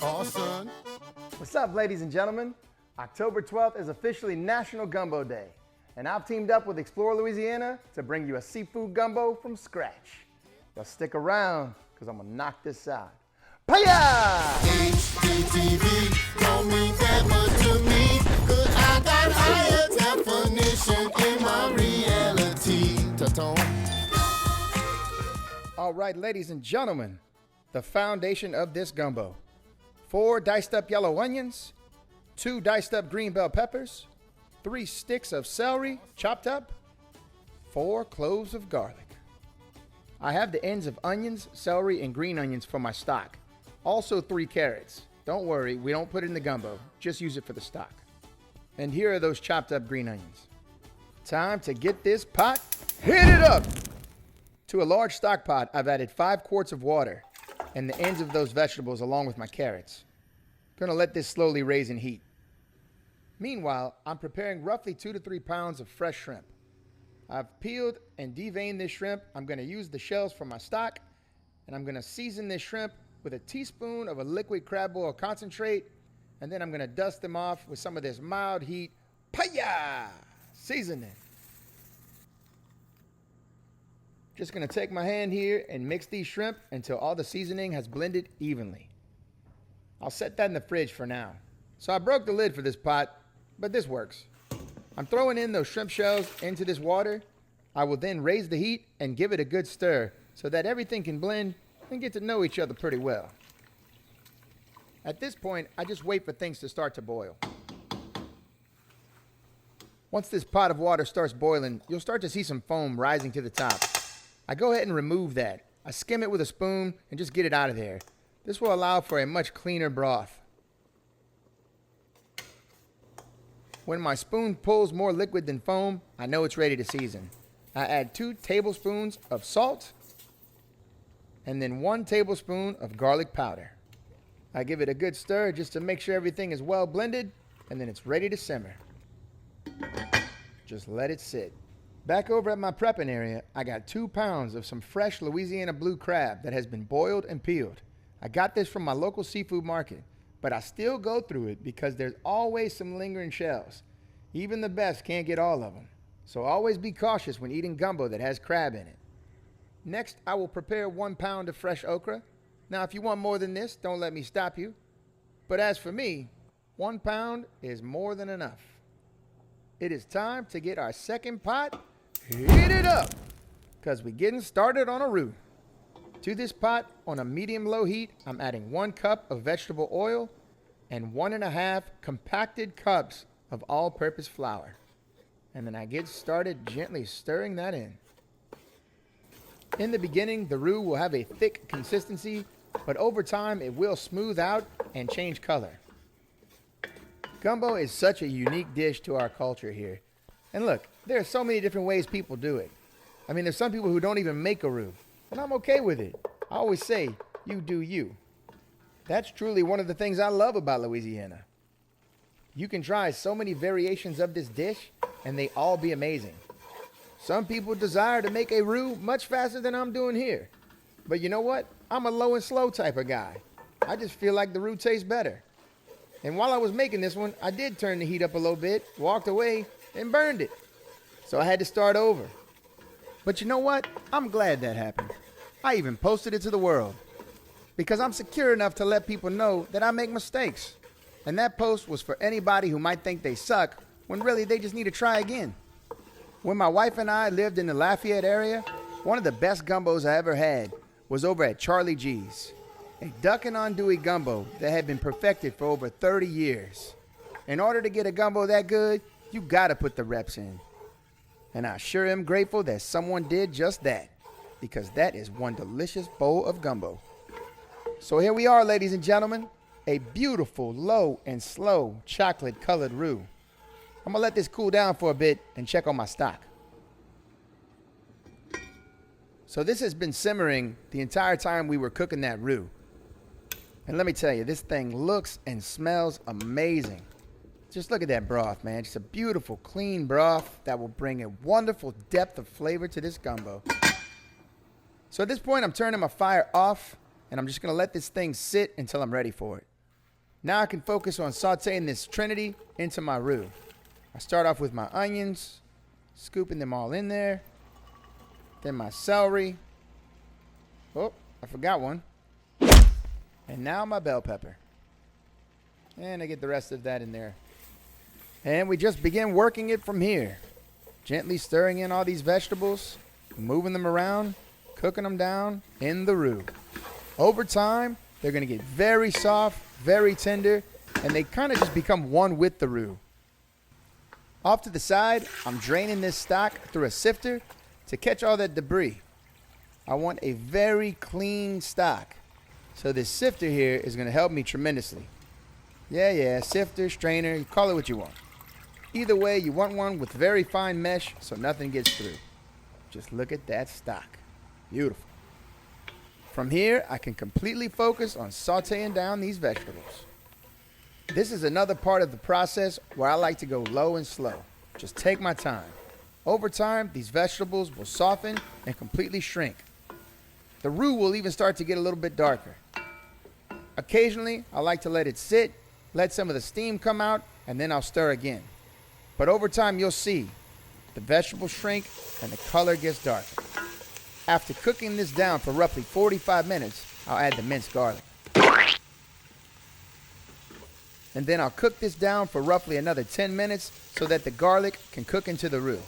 son. What's up, ladies and gentlemen? October 12th is officially National Gumbo Day, and I've teamed up with Explore Louisiana to bring you a seafood gumbo from scratch. Now stick around, because I'm gonna knock this out. Paya! HDTV don't mean that much to me, 'cause I got higher definition in my reality. All right, ladies and gentlemen, the foundation of this gumbo. 4 diced up yellow onions, 2 diced up green bell peppers, 3 sticks of celery chopped up, 4 cloves of garlic. I have the ends of onions, celery, and green onions for my stock. Also 3 carrots. Don't worry, we don't put it in the gumbo, just use it for the stock. And here are those chopped up green onions. Time to get this pot heated up. To a large stock pot, I've added 5 quarts of water and the ends of those vegetables along with my carrots. Gonna let this slowly raise in heat. Meanwhile, I'm preparing roughly 2 to 3 pounds of fresh shrimp. I've peeled and deveined this shrimp. I'm gonna use the shells from my stock, and I'm gonna season this shrimp with a teaspoon of a liquid crab oil concentrate, and then I'm gonna dust them off with some of this mild heat paya seasoning. Just gonna take my hand here and mix these shrimp until all the seasoning has blended evenly. I'll set that in the fridge for now. So I broke the lid for this pot, but this works. I'm throwing in those shrimp shells into this water. I will then raise the heat and give it a good stir so that everything can blend and get to know each other pretty well. At this point, I just wait for things to start to boil. Once this pot of water starts boiling, you'll start to see some foam rising to the top. I go ahead and remove that. I skim it with a spoon and just get it out of there. This will allow for a much cleaner broth. When my spoon pulls more liquid than foam, I know it's ready to season. I add 2 tablespoons of salt and then 1 tablespoon of garlic powder. I give it a good stir just to make sure everything is well blended, and then it's ready to simmer. Just let it sit. Back over at my prepping area, I got 2 pounds of some fresh Louisiana blue crab that has been boiled and peeled. I got this from my local seafood market, but I still go through it because there's always some lingering shells. Even the best can't get all of them. So always be cautious when eating gumbo that has crab in it. Next, I will prepare 1 pound of fresh okra. Now, if you want more than this, don't let me stop you. But as for me, 1 pound is more than enough. It is time to get our second pot heated up, because we're getting started on a roux. To this pot, on a medium-low heat, I'm adding 1 cup of vegetable oil and 1.5 compacted cups of all-purpose flour. And then I get started gently stirring that in. In the beginning, the roux will have a thick consistency, but over time it will smooth out and change color. Gumbo is such a unique dish to our culture here. And look, there are so many different ways people do it. I mean, there's some people who don't even make a roux, and I'm okay with it. I always say, you do you. That's truly one of the things I love about Louisiana. You can try so many variations of this dish, and they all be amazing. Some people desire to make a roux much faster than I'm doing here. But you know what? I'm a low and slow type of guy. I just feel like the roux tastes better. And while I was making this one, I did turn the heat up a little bit, walked away, and burned it. So I had to start over. But you know what? I'm glad that happened. I even posted it to the world, because I'm secure enough to let people know that I make mistakes. And that post was for anybody who might think they suck when really they just need to try again. When my wife and I lived in the Lafayette area, one of the best gumbos I ever had was over at Charlie G's, a duck and andouille gumbo that had been perfected for over 30 years. In order to get a gumbo that good, you gotta put the reps in. And I sure am grateful that someone did just that, because that is one delicious bowl of gumbo. So here we are, ladies and gentlemen, a beautiful, low and slow chocolate colored roux. I'm gonna let this cool down for a bit and check on my stock. So this has been simmering the entire time we were cooking that roux. And let me tell you, this thing looks and smells amazing. Just look at that broth, man. Just a beautiful, clean broth that will bring a wonderful depth of flavor to this gumbo. So at this point, I'm turning my fire off, and I'm just going to let this thing sit until I'm ready for it. Now I can focus on sauteing this trinity into my roux. I start off with my onions, scooping them all in there. Then my celery. Oh, I forgot one. And now my bell pepper. And I get the rest of that in there. And we just begin working it from here. Gently stirring in all these vegetables, moving them around, cooking them down in the roux. Over time, they're going to get very soft, very tender, and they kind of just become one with the roux. Off to the side, I'm draining this stock through a sifter to catch all that debris. I want a very clean stock. So this sifter here is going to help me tremendously. Yeah, sifter, strainer, you call it what you want. Either way, you want one with very fine mesh so nothing gets through. Just look at that stock. Beautiful. From here, I can completely focus on sauteing down these vegetables. This is another part of the process where I like to go low and slow. Just take my time. Over time, these vegetables will soften and completely shrink. The roux will even start to get a little bit darker. Occasionally, I like to let it sit, let some of the steam come out, and then I'll stir again. But over time, you'll see the vegetables shrink and the color gets darker. After cooking this down for roughly 45 minutes, I'll add the minced garlic. And then I'll cook this down for roughly another 10 minutes so that the garlic can cook into the roux.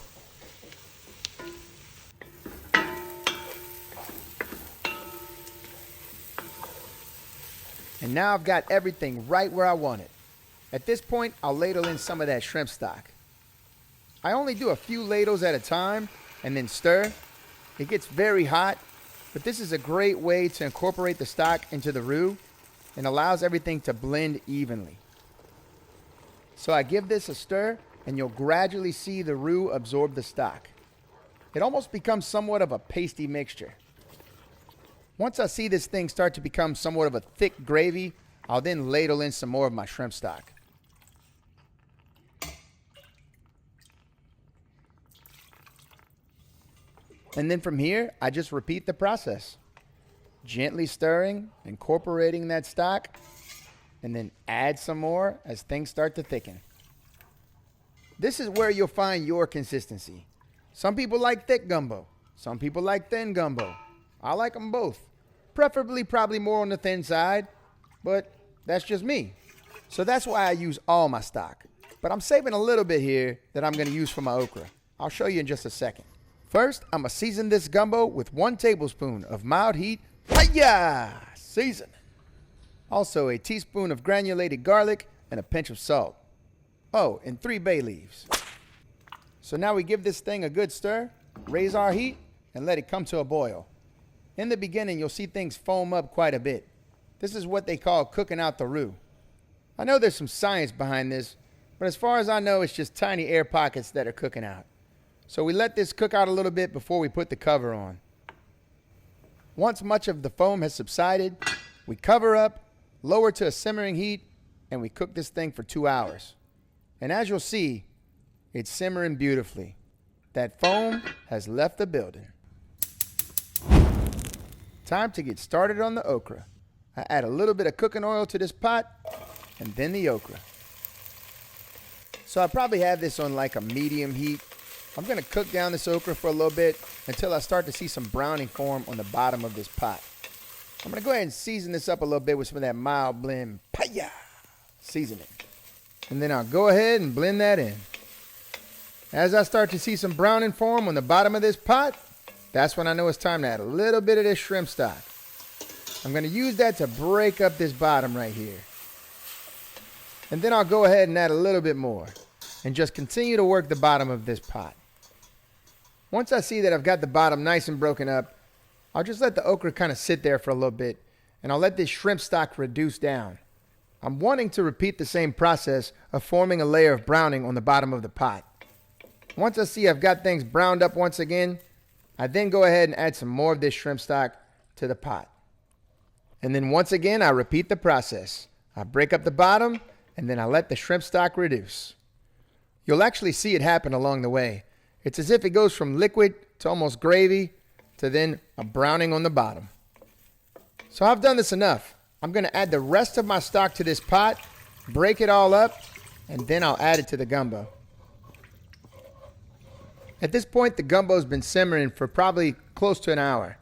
And now I've got everything right where I want it. At this point, I'll ladle in some of that shrimp stock. I only do a few ladles at a time and then stir. It gets very hot, but this is a great way to incorporate the stock into the roux and allows everything to blend evenly. So I give this a stir and you'll gradually see the roux absorb the stock. It almost becomes somewhat of a pasty mixture. Once I see this thing start to become somewhat of a thick gravy, I'll then ladle in some more of my shrimp stock. And then from here, I just repeat the process. Gently stirring, incorporating that stock, and then add some more as things start to thicken. This is where you'll find your consistency. Some people like thick gumbo. Some people like thin gumbo. I like them both. Preferably probably more on the thin side, but that's just me. So that's why I use all my stock. But I'm saving a little bit here that I'm going to use for my okra. I'll show you in just a second. First, I'm going to season this gumbo with 1 tablespoon of mild heat seasoning. Also a teaspoon of granulated garlic and a pinch of salt. Oh, and 3 bay leaves. So now we give this thing a good stir, raise our heat, and let it come to a boil. In the beginning, you'll see things foam up quite a bit. This is what they call cooking out the roux. I know there's some science behind this, but as far as I know, it's just tiny air pockets that are cooking out. So we let this cook out a little bit before we put the cover on. Once much of the foam has subsided, we cover up, lower to a simmering heat, and we cook this thing for 2 hours. And as you'll see, it's simmering beautifully. That foam has left the building. Time to get started on the okra. I add a little bit of cooking oil to this pot, and then the okra. So I probably have this on like a medium heat. I'm going to cook down this okra for a little bit until I start to see some browning form on the bottom of this pot. I'm going to go ahead and season this up a little bit with some of that mild blend seasoning. And then I'll go ahead and blend that in. As I start to see some browning form on the bottom of this pot, that's when I know it's time to add a little bit of this shrimp stock. I'm going to use that to break up this bottom right here. And then I'll go ahead and add a little bit more and just continue to work the bottom of this pot. Once I see that I've got the bottom nice and broken up, I'll just let the okra kind of sit there for a little bit, and I'll let this shrimp stock reduce down. I'm wanting to repeat the same process of forming a layer of browning on the bottom of the pot. Once I see I've got things browned up once again, I then go ahead and add some more of this shrimp stock to the pot. And then once again, I repeat the process. I break up the bottom, and then I let the shrimp stock reduce. You'll actually see it happen along the way. It's as if it goes from liquid to almost gravy to then a browning on the bottom. So I've done this enough. I'm going to add the rest of my stock to this pot, break it all up, and then I'll add it to the gumbo. At this point, the gumbo's been simmering for probably close to an hour.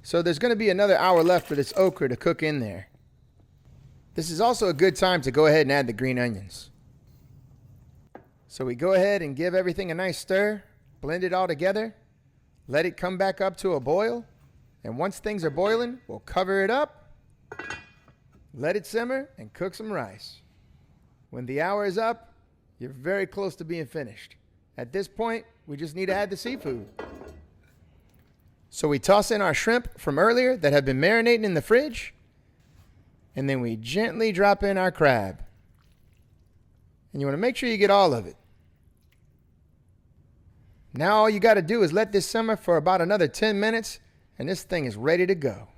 So there's going to be another hour left for this okra to cook in there. This is also a good time to go ahead and add the green onions. So we go ahead and give everything a nice stir, blend it all together, let it come back up to a boil, and once things are boiling, we'll cover it up, let it simmer, and cook some rice. When the hour is up, you're very close to being finished. At this point, we just need to add the seafood. So we toss in our shrimp from earlier that have been marinating in the fridge, and then we gently drop in our crab. And you want to make sure you get all of it. Now all you got to do is let this simmer for about another 10 minutes, and this thing is ready to go.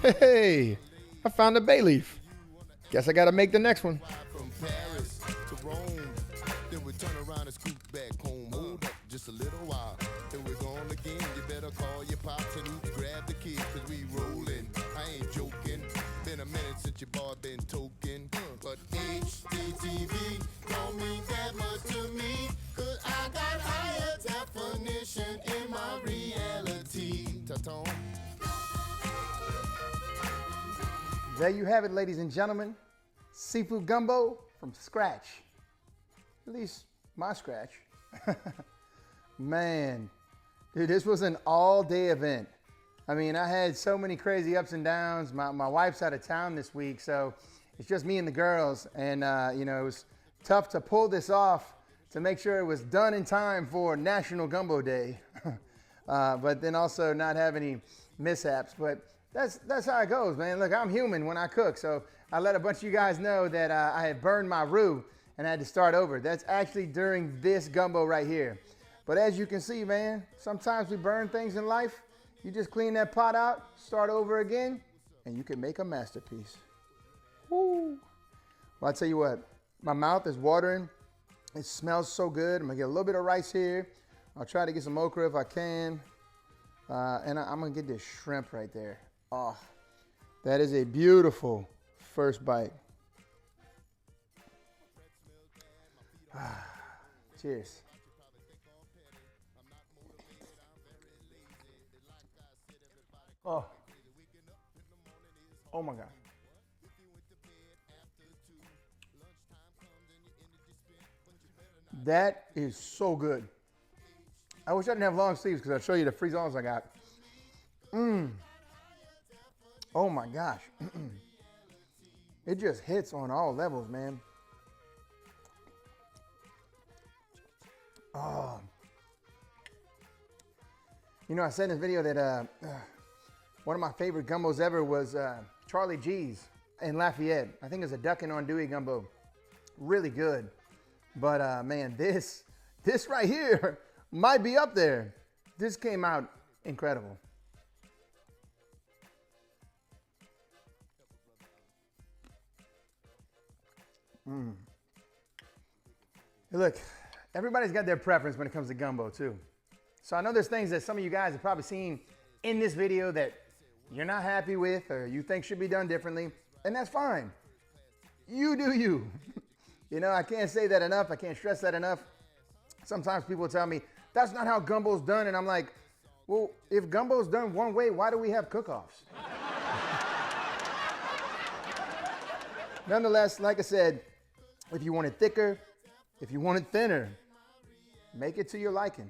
Hey, I found a bay leaf. Guess I gotta make the next one. From Paris to Rome, then we turn around and scoot back home. Hold up just a little while, then we're gone again. You better call your pops and oops, grab the kids, cause we rolling. I ain't joking. Been a minute since your boy been token. But HDTV don't mean that much to me, cause I got higher definition in my reality. Ta-tom. There you have it, ladies and gentlemen. Seafood gumbo from scratch. At least my scratch. Man, dude, this was an all-day event. I mean, I had so many crazy ups and downs. My wife's out of town this week, so it's just me and the girls. And, you know, it was tough to pull this off to make sure it was done in time for National Gumbo Day. But then also not have any mishaps. But that's how it goes, man. Look, I'm human when I cook, so I let a bunch of you guys know that I had burned my roux and I had to start over. That's actually during this gumbo right here. But as you can see, man, sometimes we burn things in life. You just clean that pot out, start over again, and you can make a masterpiece. Woo! Well, I'll tell you what, my mouth is watering. It smells so good. I'm gonna get a little bit of rice here. I'll try to get some okra if I can. And I'm gonna get this shrimp right there. Oh, that is a beautiful first bite. Cheers. Oh, oh my God. That is so good. I wish I didn't have long sleeves because I'll show you the free-ons I got. Oh my gosh. It just hits on all levels, man. Oh. You know, I said in this video that one of my favorite gumbos ever was Charlie G's in Lafayette. I think it's a duck and andouille gumbo. Really good. But man, this right here might be up there. This came out incredible. Hey, look, everybody's got their preference when it comes to gumbo too. So I know there's things that some of you guys have probably seen in this video that you're not happy with or you think should be done differently, and that's fine. You do you. You know, I can't say that enough. I can't stress that enough. Sometimes people tell me, that's not how gumbo's done, and I'm like, well, if gumbo's done one way, why do we have cook-offs? Nonetheless, like I said, if you want it thicker, if you want it thinner, make it to your liking.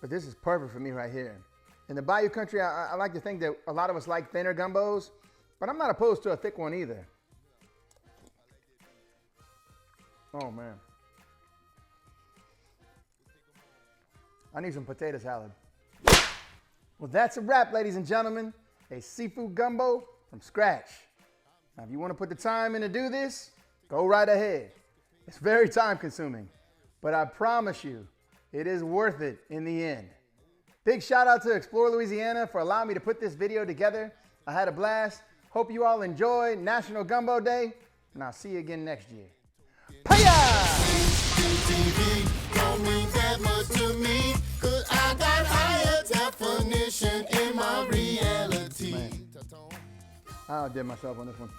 But this is perfect for me right here. In the Bayou country, I like to think that a lot of us like thinner gumbos, but I'm not opposed to a thick one either. Oh man. I need some potato salad. Well, that's a wrap, ladies and gentlemen. A seafood gumbo from scratch. Now, if you want to put the time in to do this, go right ahead. It's very time consuming, but I promise you, it is worth it in the end. Big shout out to Explore Louisiana for allowing me to put this video together. I had a blast. Hope you all enjoy National Gumbo Day, and I'll see you again next year. TV don't mean that much to me, 'cause I got higher definition in my reality. Man, I outdid myself on this one.